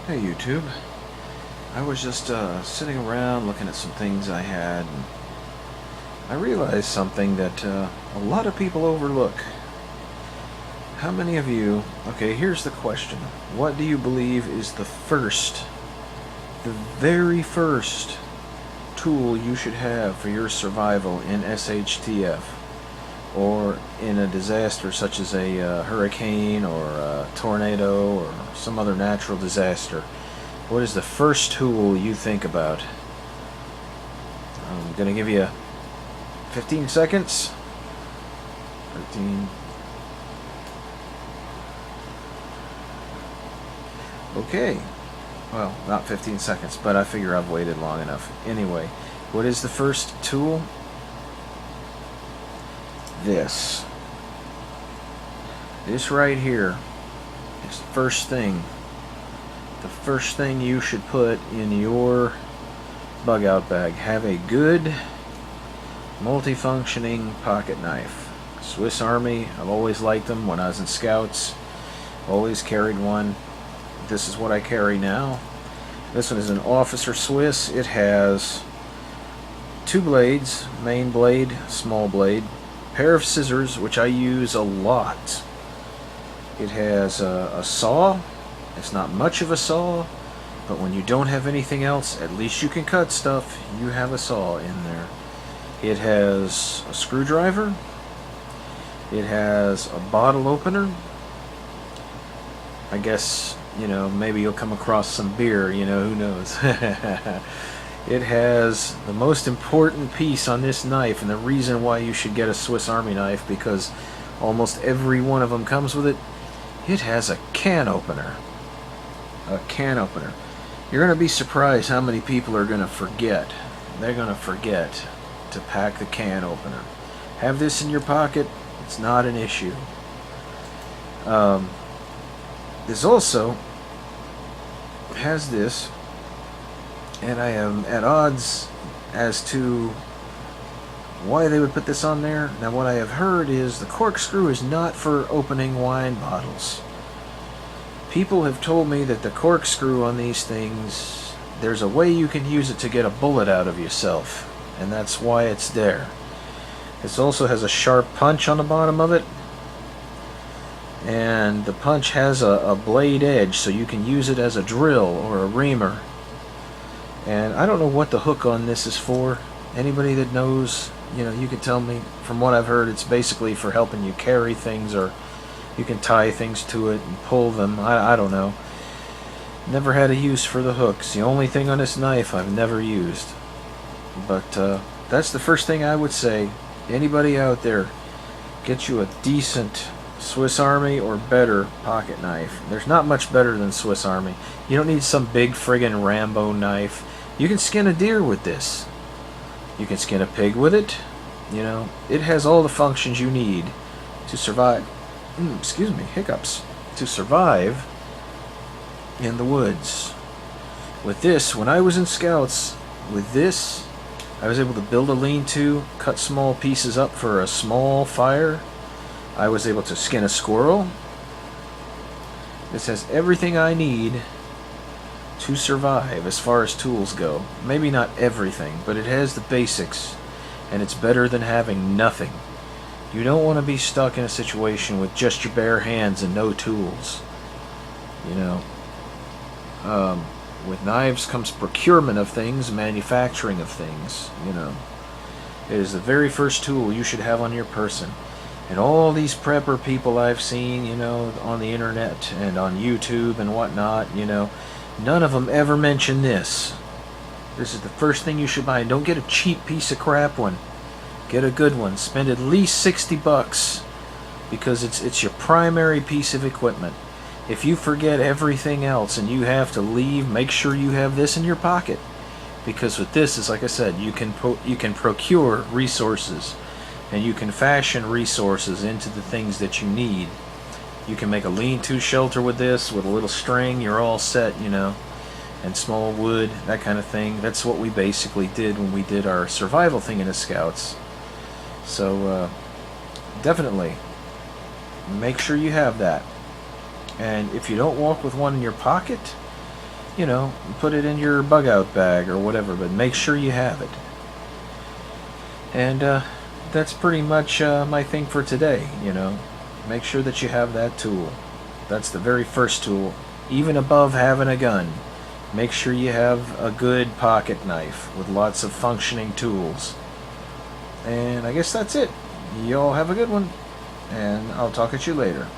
Hey YouTube, I was just sitting around looking at some things I had, and I realized something that a lot of people overlook. How many of you, okay, here's the question. What do you believe is the very first tool you should have for your survival in SHTF? Or in a disaster such as a hurricane or a tornado or some other natural disaster? What is the first tool you think about? I'm going to give you 15 seconds. 13. Okay. Well, not 15 seconds, but I figure I've waited long enough. Anyway, what is the first tool? This right here is the first thing you should put in your bug out bag. Have a good multifunctioning pocket knife. Swiss Army, I've always liked them. When I was in Scouts, always carried one. This is what I carry now. This one is an Officer Swiss. It has two blades, main blade, small blade, pair of scissors, which I use a lot. It has a saw. It's not much of a saw, but when you don't have anything else, at least you can cut stuff. You have a saw in there. It has a screwdriver. It has a bottle opener. I guess, maybe you'll come across some beer, who knows. It has the most important piece on this knife, and the reason why you should get a Swiss Army knife, because almost every one of them comes with it. It has a can opener. A can opener. You're going to be surprised how many people are going to forget. They're going to forget to pack the can opener. Have this in your pocket. It's not an issue. This also has this, and I am at odds as to why they would put this on there. Now, what I have heard is the corkscrew is not for opening wine bottles. People have told me that the corkscrew on these things, there's a way you can use it to get a bullet out of yourself, and that's why it's there. This also has a sharp punch on the bottom of it, and the punch has a blade edge, so you can use it as a drill or a reamer. And I don't know what the hook on this is for. Anybody that knows, you can tell me. From what I've heard, it's basically for helping you carry things, or you can tie things to it and pull them. I don't know. Never had a use for the hooks. The only thing on this knife I've never used. But that's the first thing I would say. Anybody out there, get you a decent Swiss Army or better pocket knife. There's not much better than Swiss Army. You don't need some big friggin' Rambo knife. You can skin a deer with this. You can skin a pig with it. It has all the functions you need to survive. Excuse me, hiccups. To survive in the woods. With this, when I was in Scouts, with this, I was able to build a lean-to, cut small pieces up for a small fire. I was able to skin a squirrel. This has everything I need to survive as far as tools go. Maybe not everything, but it has the basics, and it's better than having nothing. You don't want to be stuck in a situation with just your bare hands and no tools. With knives comes procurement of things, manufacturing of things. It is the very first tool you should have on your person. And all these prepper people I've seen, on the internet and on YouTube and whatnot, none of them ever mention this. This is the first thing you should buy. And don't get a cheap piece of crap one. Get a good one. Spend at least $60 because it's your primary piece of equipment. If you forget everything else and you have to leave, make sure you have this in your pocket. Because with this, is like I said, you can procure resources. And you can fashion resources into the things that you need. You can make a lean-to shelter with this, with a little string. You're all set, and small wood, that kind of thing. That's what we basically did when we did our survival thing in the Scouts. So, definitely, make sure you have that. And if you don't walk with one in your pocket, you know, put it in your bug out bag or whatever, but make sure you have it. And that's pretty much my thing for today, you know. Make sure that you have that tool. That's the very first tool. Even above having a gun, make sure you have a good pocket knife with lots of functioning tools. And I guess that's it. You all have a good one, and I'll talk at you later.